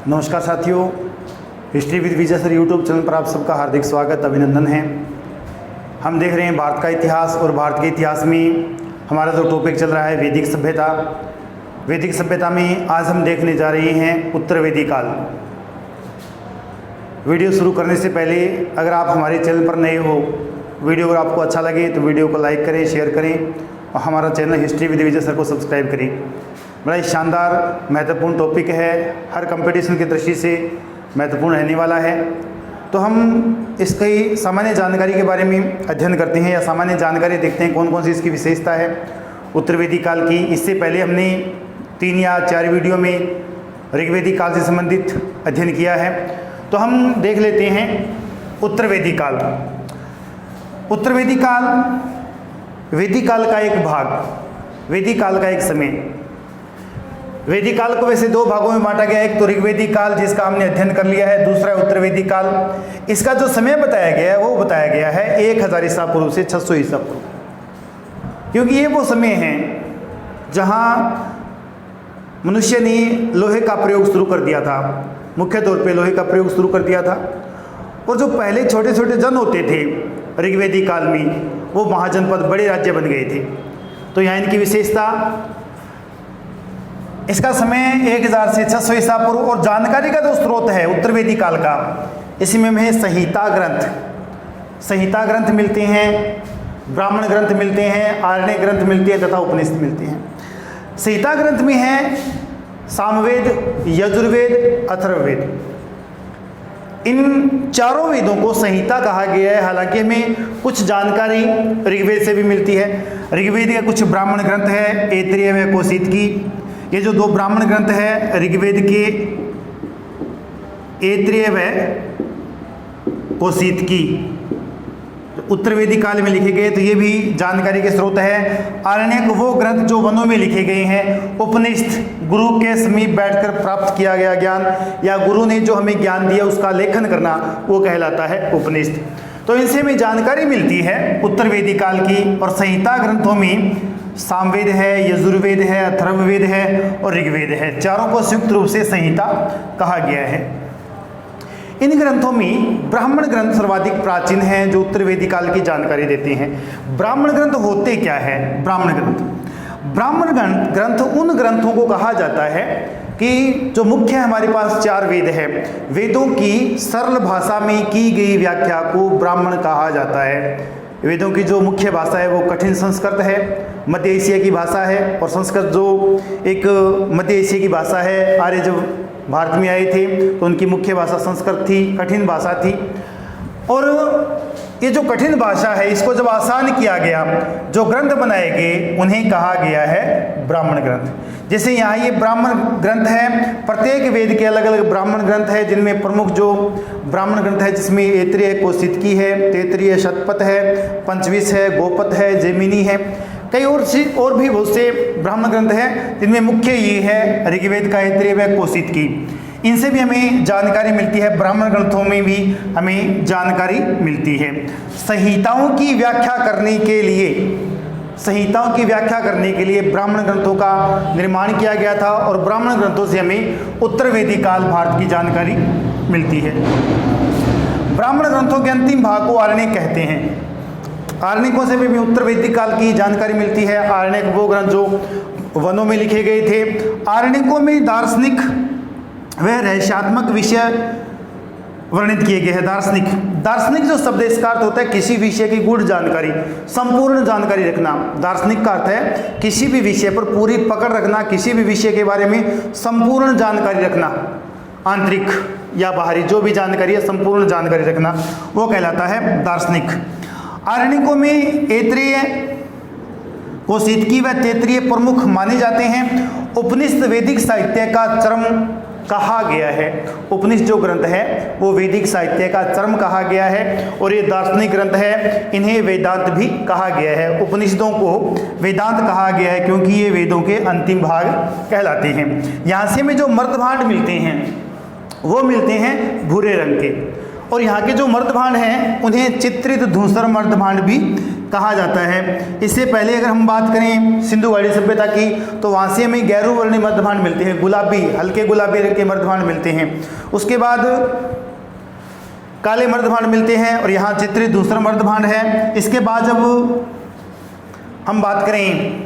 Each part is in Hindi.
नमस्कार साथियों, history with Vijay sir YouTube channel पर आप सबका हार्दिक स्वागत अभिनंदन है। हम देख रहे हैं भारत का इतिहास और भारत के इतिहास में हमारा जो टॉपिक चल रहा है वैदिक सभ्यता। वैदिक सभ्यता में आज हम देखने जा रहे हैं उत्तर वैदिक काल। वीडियो शुरू करने से पहले अगर आप हमारे चैनल पर नए हो, वीडियो अगर आपको अच्छा लगे तो वीडियो को लाइक करें, शेयर करें और हमारा channel history with Vijay sir को सब्सक्राइब करें। बड़ा ही शानदार महत्वपूर्ण टॉपिक है, हर कंपटीशन की दृष्टि से महत्वपूर्ण रहने वाला है। तो हम इसकी सामान्य जानकारी के बारे में अध्ययन करते हैं या सामान्य जानकारी देखते हैं कौन कौन सी इसकी विशेषता है उत्तर वैदिक काल की। इससे पहले हमने 3 या 4 वीडियो में ऋग्वैदिक काल से संबंधित अध्ययन किया है। तो हम देख लेते हैं उत्तर वैदिक काल। उत्तर वैदिक काल वैदिक काल का एक भाग, वैदिक काल का एक समय। वैदिक काल को वैसे 2 भागों में बांटा गया है, एक तो ऋग्वैदिक काल जिसका हमने अध्ययन कर लिया है, दूसरा है उत्तर वैदिक काल। इसका जो समय बताया गया है वो बताया गया है 1000 ईसा पूर्व से 600 ईसा पूर्व, क्योंकि ये वो समय है जहाँ मनुष्य ने लोहे का प्रयोग शुरू कर दिया था, मुख्य तौर पे लोहे का प्रयोग शुरू कर दिया था। और जो पहले छोटे छोटे जन होते थे ऋग्वैदिक काल में, वो महाजनपद बड़े राज्य बन गए थे। तो यहाँ इनकी विशेषता, इसका समय 1000 से 600 ईसा पूर्व। और जानकारी का जो स्रोत है उत्तर वैदिक काल का, इसमें हमें संहिता ग्रंथ मिलते हैं, ब्राह्मण ग्रंथ मिलते हैं, आरण्य ग्रंथ मिलते हैं तथा उपनिषद मिलते हैं। संहिता ग्रंथ में है सामवेद, यजुर्वेद, अथर्ववेद। इन चारों वेदों को संहिता कहा गया है। हालांकि हमें कुछ जानकारी ऋग्वेद से भी मिलती है। ऋग्वेद के कुछ ब्राह्मण ग्रंथ है, ऐत्रेय व कौशितकी। ये जो 2 ब्राह्मण ग्रंथ है ऋग्वेद के ऐत्रेय व कौशितकी, उत्तर वैदिक काल में लिखे गए, तो ये भी जानकारी के स्रोत है। आरण्यक वो ग्रंथ जो वनों में लिखे गए हैं। उपनिषद गुरु के समीप बैठकर प्राप्त किया गया ज्ञान, या गुरु ने जो हमें ज्ञान दिया उसका लेखन करना, वो कहलाता है उपनिषद। तो इनसे हमें जानकारी मिलती है उत्तर वैदिक काल की। और संहिता ग्रंथों में सामवेद है, यजुर्वेद है, अथर्ववेद है और ऋग्वेद है। चारों को संयुक्त रूप से संहिता कहा गया है। इन ग्रंथों में ब्राह्मण ग्रंथ सर्वाधिक प्राचीन हैं जो उत्तर वैदिक काल की जानकारी देते हैं। ब्राह्मण ग्रंथ होते क्या है? ब्राह्मण ग्रंथ उन ग्रंथों को कहा जाता है कि जो मुख्य हमारे पास 4 वेद है, वेदों की सरल भाषा में की गई व्याख्या को ब्राह्मण कहा जाता है। वेदों की जो मुख्य भाषा है वो कठिन संस्कृत है, मध्य एशिया की भाषा है। और संस्कृत जो एक मध्य एशिया की भाषा है, आर्य जब भारत में आए थे तो उनकी मुख्य भाषा संस्कृत थी, कठिन भाषा थी। और ये जो कठिन भाषा है इसको जब आसान किया गया, जो ग्रंथ बनाए गए उन्हें कहा गया है ब्राह्मण ग्रंथ। जैसे यहाँ ये ब्राह्मण ग्रंथ है, प्रत्येक वेद के अलग अलग ब्राह्मण ग्रंथ है, जिनमें प्रमुख जो ब्राह्मण ग्रंथ है जिसमें ऐत्रेय कौशितकी है, तैत्तिरीय शतपथ है, पंचविश है, गोपथ है, जैमिनी है, कई और भी बहुत से ब्राह्मण ग्रंथ हैं, जिनमें मुख्य ये है ऋग्वेद का ऐत्रेय व कौशितकी। इनसे भी हमें जानकारी मिलती है, ब्राह्मण ग्रंथों में भी हमें जानकारी मिलती है। संहिताओं की व्याख्या करने के लिए ब्राह्मण ग्रंथों का निर्माण किया गया था। और ब्राह्मण ग्रंथों से हमें उत्तर वैदिक काल भारत की जानकारी मिलती है। ब्राह्मण ग्रंथों के अंतिम भाग को आरण्यक कहते हैं। आरण्यकों से भी उत्तर वैदिक काल की जानकारी मिलती है। आरण्यक वो ग्रंथ जो वनों में लिखे गए थे। आरण्यकों में दार्शनिक व रहस्यात्मक विषय वर्णित किए गए हैं। दार्शनिक जो शब्द इसका अर्थ होता है किसी विषय की गूढ़ जानकारी, संपूर्ण जानकारी रखना। दार्शनिक का अर्थ है किसी भी विषय पर पूरी पकड़ रखना, किसी भी विषय के बारे में संपूर्ण जानकारी रखना, आंतरिक या बाहरी जो भी जानकारी है संपूर्ण जानकारी रखना, वो कहलाता है दार्शनिक। आरण्यकों में ऐत्रेय, कौशितकी व तैत्तिरीय प्रमुख माने जाते हैं। उपनिषद वैदिक साहित्य का चरम कहा गया है। उपनिषद जो ग्रंथ है वो वैदिक साहित्य का चरम कहा गया है और ये दार्शनिक ग्रंथ है। इन्हें वेदांत भी कहा गया है। उपनिषदों को वेदांत कहा गया है क्योंकि ये वेदों के अंतिम भाग कहलाते हैं। यहाँ से हमें जो मर्दभांड मिलते हैं वो मिलते हैं भूरे रंग के। और यहाँ के जो मर्दभांड हैं उन्हें चित्रित धूसर मर्दभांड भी कहा जाता है। इससे पहले अगर हम बात करें सिंधु घाटी सभ्यता की, तो वहाँ से हमें गैरू वर्णी मर्दभांड मिलते हैं, गुलाबी, हल्के गुलाबी रंग के मर्दभांड मिलते हैं। उसके बाद काले मर्दभांड मिलते हैं और यहाँ चित्रित दूसरा मर्दभांड है। इसके बाद जब हम बात करें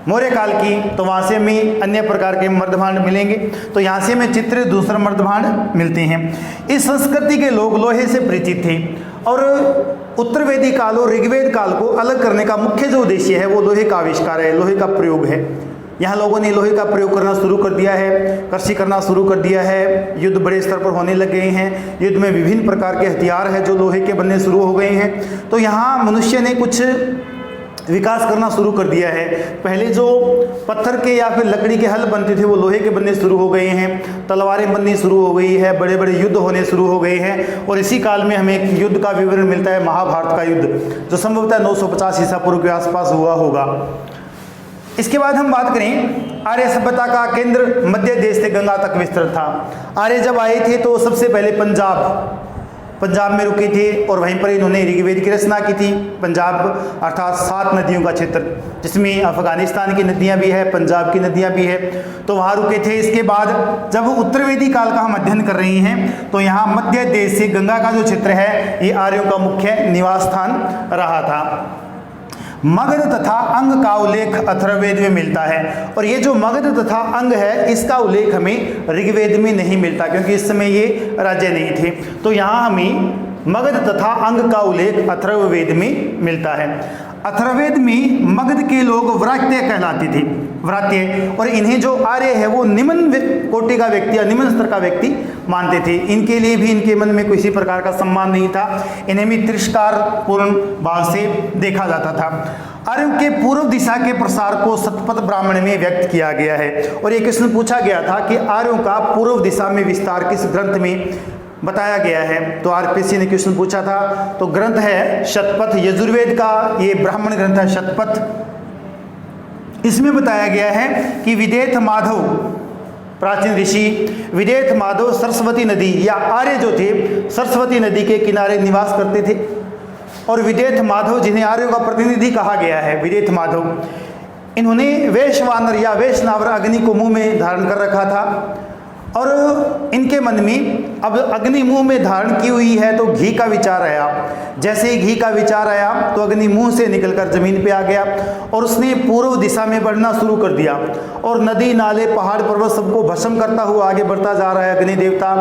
मौर्य काल की, तो वहाँ से हमें अन्य प्रकार के मर्दभांड मिलेंगे। तो यहाँ से हमें चित्रित दूसरा मर्दभांड मिलते हैं। इस संस्कृति के लोग लोहे से परिचित थे और उत्तर वैदिक काल और ऋग्वेद काल को अलग करने का मुख्य जो उद्देश्य है वो लोहे का आविष्कार है, लोहे का प्रयोग है। यहाँ लोगों ने लोहे का प्रयोग करना शुरू कर दिया है, कृषि करना शुरू कर दिया है, युद्ध बड़े स्तर पर होने लग गए हैं, युद्ध में विभिन्न प्रकार के हथियार हैं जो लोहे के बनने शुरू हो गए हैं। तो यहाँ मनुष्य ने कुछ विकास करना शुरू कर दिया है। पहले जो पत्थर के या फिर लकड़ी के हल बनते थे वो लोहे के बनने शुरू हो गए हैं, तलवारें बननी शुरू हो गई है, बड़े बड़े युद्ध होने शुरू हो गए हैं। और इसी काल में हमें एक युद्ध का विवरण मिलता है, महाभारत का युद्ध, जो संभवतः 950 ईसा पूर्व के आसपास हुआ होगा। इसके बाद हम बात करें, आर्य सभ्यता का केंद्र मध्य देश से गंगा तक विस्तृत था। आर्य जब आए थे तो सबसे पहले पंजाब में रुके थे और वहीं पर इन्होंने ऋग्वेद की रचना की थी। पंजाब अर्थात 7 नदियों का क्षेत्र, जिसमें अफगानिस्तान की नदियां भी है, पंजाब की नदियां भी है, तो वहाँ रुके थे। इसके बाद जब उत्तर वैदिक काल का हम अध्ययन कर रहे हैं, तो यहाँ मध्य देश से गंगा का जो क्षेत्र है ये आर्यों का मुख्य निवास स्थान रहा था। मगध तथा अंग का उल्लेख अथर्ववेद में मिलता है, और ये जो मगध तथा अंग है इसका उल्लेख हमें ऋग्वेद में नहीं मिलता, क्योंकि इस समय ये राज्य नहीं थे। तो यहाँ हमें मगध तथा अंग का उल्लेख अथर्ववेद में मिलता है। अथर्ववेद में मगध के लोग व्रात्य कहलाते थे, व्रात्य, और इन्हें जो आर्य है वो निम्न कोटि का व्यक्ति या निम्न स्तर का व्यक्ति मानते थे। इनके लिए भी इनके मन में किसी प्रकार का सम्मान नहीं था, इन्हें भी तिरस्कार पूर्ण भाव से देखा जाता था। आर्यों के पूर्व दिशा के प्रसार को शतपथ ब्राह्मण में व्यक्त किया गया है, और ये क्वेश्चन पूछा गया था कि आर्यों का पूर्व दिशा में विस्तार किस ग्रंथ में बताया गया है। तो आरपीसी ने क्वेश्चन पूछा था, तो ग्रंथ है शतपथ, यजुर्वेद का ये ब्राह्मण ग्रंथ है शतपथ। इसमें बताया गया है कि विदेथ माधव, प्राचीन ऋषि विदेथ माधव सरस्वती नदी या आर्य जो थे सरस्वती नदी के किनारे निवास करते थे, और विदेथ माधव जिन्हें आर्यों का प्रतिनिधि कहा गया है, विदेथ माधव, इन्होंने वैश्वानर या वैश्नावर अग्नि को मुंह में धारण कर रखा था, और इनके मन में अब अग्नि मुंह में धारण की हुई है तो घी का विचार आया। जैसे ही घी का विचार आया तो अग्नि मुंह से निकलकर जमीन पे आ गया और उसने पूर्व दिशा में बढ़ना शुरू कर दिया, और नदी नाले पहाड़ पर्वत सबको भस्म करता हुआ आगे बढ़ता जा रहा है अग्नि देवता।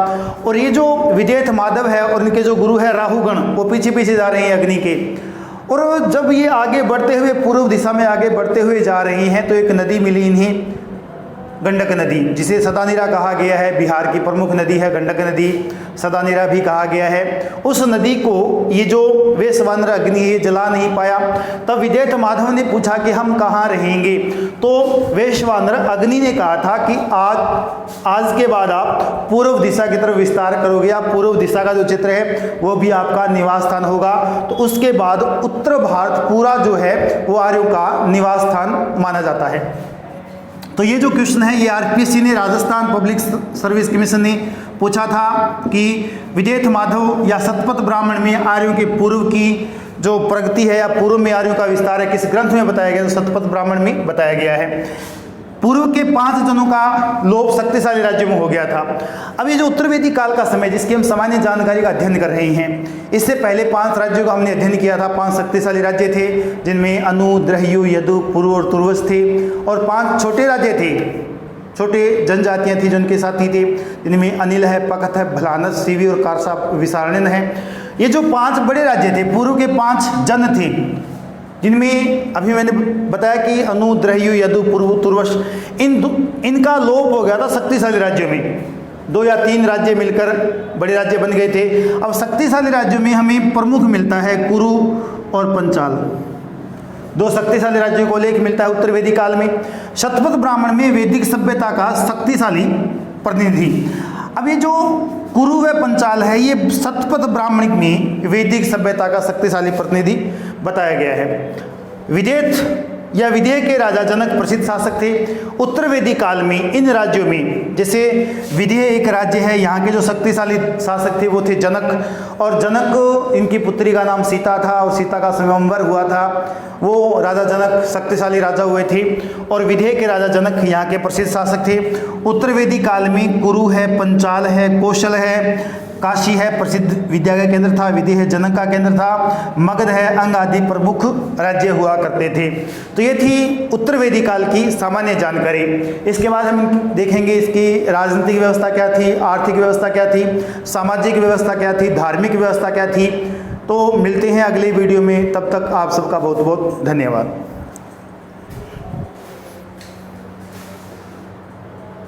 और ये जो विदेथ माधव है और इनके जो गुरु है राहुगण, वो पीछे पीछे जा रहे हैं अग्नि के। और जब ये आगे बढ़ते हुए पूर्व दिशा में आगे बढ़ते हुए जा रही हैं तो एक नदी मिली इन्हें, गंडक नदी, जिसे सदानीरा कहा गया है। बिहार की प्रमुख नदी है गंडक नदी, सदानीरा भी कहा गया है। उस नदी को ये जो वैश्वानर अग्नि ये जला नहीं पाया, तब विदेथ माधव ने पूछा कि हम कहाँ रहेंगे। तो वैश्वानर अग्नि ने कहा था कि आज के बाद आप पूर्व दिशा की तरफ विस्तार करोगे, आप पूर्व दिशा का जो चित्र है वो भी आपका निवास स्थान होगा। तो उसके बाद उत्तर भारत पूरा जो है वो आर्यों का निवास स्थान माना जाता है। तो ये जो क्वेश्चन है ये आरपीएससी ने, राजस्थान पब्लिक सर्विस कमीशन ने पूछा था कि विदेथ माधव या शतपथ ब्राह्मण में आर्यों के पूर्व की जो प्रगति है या पूर्व में आर्यों का विस्तार है किस ग्रंथ में बताया गया, तो शतपथ ब्राह्मण में बताया गया है। पूर्व के 5 जनों का लोप शक्तिशाली राज्यों में हो गया था। अब ये जो उत्तर वैदिक काल का समय जिसकी हम सामान्य जानकारी का अध्ययन कर रहे हैं, इससे पहले 5 राज्यों का हमने अध्ययन किया था। 5 शक्तिशाली राज्य थे जिनमें अनु, द्रह्यु, यदु, पुरु और तुर्वस थे, और 5 छोटे राज्य थे, छोटे जनजातियां थी जो उनके साथी थे, जिनमें अनिल है, पकथ है, भलानस, सीवी और कारसा विसारणन है। ये जो 5 बड़े राज्य थे, पूर्व के 5 जन थे, जिनमें अभी मैंने बताया कि अनु, द्रह्यु, यदु, पुरु, तुर्वस, इनका लोप हो गया था शक्तिशाली राज्यों में। 2 या 3 राज्य मिलकर बड़े राज्य बन गए थे। अब शक्तिशाली राज्यों में हमें प्रमुख मिलता है कुरु और पंचाल, 2 शक्तिशाली राज्यों को उल्लेख मिलता है उत्तर वैदिक काल में। शतपथ ब्राह्मण में वैदिक सभ्यता का शक्तिशाली प्रतिनिधि। अब ये जो कुरु व पंचाल है ये शतपथ ब्राह्मण में वैदिक सभ्यता का शक्तिशाली प्रतिनिधि बताया गया है। विदेथ या विदेह के राजा जनक प्रसिद्ध शासक थे। उत्तरवेदी काल में इन राज्यों में, जैसे विदेह एक राज्य है, यहाँ के जो शक्तिशाली शासक थे वो थे जनक, और जनक इनकी पुत्री का नाम सीता था और सीता का स्वयंवर हुआ था, वो राजा जनक शक्तिशाली राजा हुए थे। और विदेह के राजा जनक यहाँ के प्रसिद्ध शासक थे। उत्तरवेदी काल में कुरु है, पंचाल है, कौशल है, काशी है प्रसिद्ध विद्या का केंद्र था, विदेह जनक का केंद्र था, मगध है, अंग आदि प्रमुख राज्य हुआ करते थे। तो ये थी उत्तरवेदी काल की सामान्य जानकारी। इसके बाद हम देखेंगे इसकी राजनीतिक व्यवस्था क्या थी, आर्थिक व्यवस्था क्या थी, सामाजिक व्यवस्था क्या थी, धार्मिक व्यवस्था क्या थी। तो मिलते हैं अगले वीडियो में, तब तक आप सबका बहुत बहुत धन्यवाद।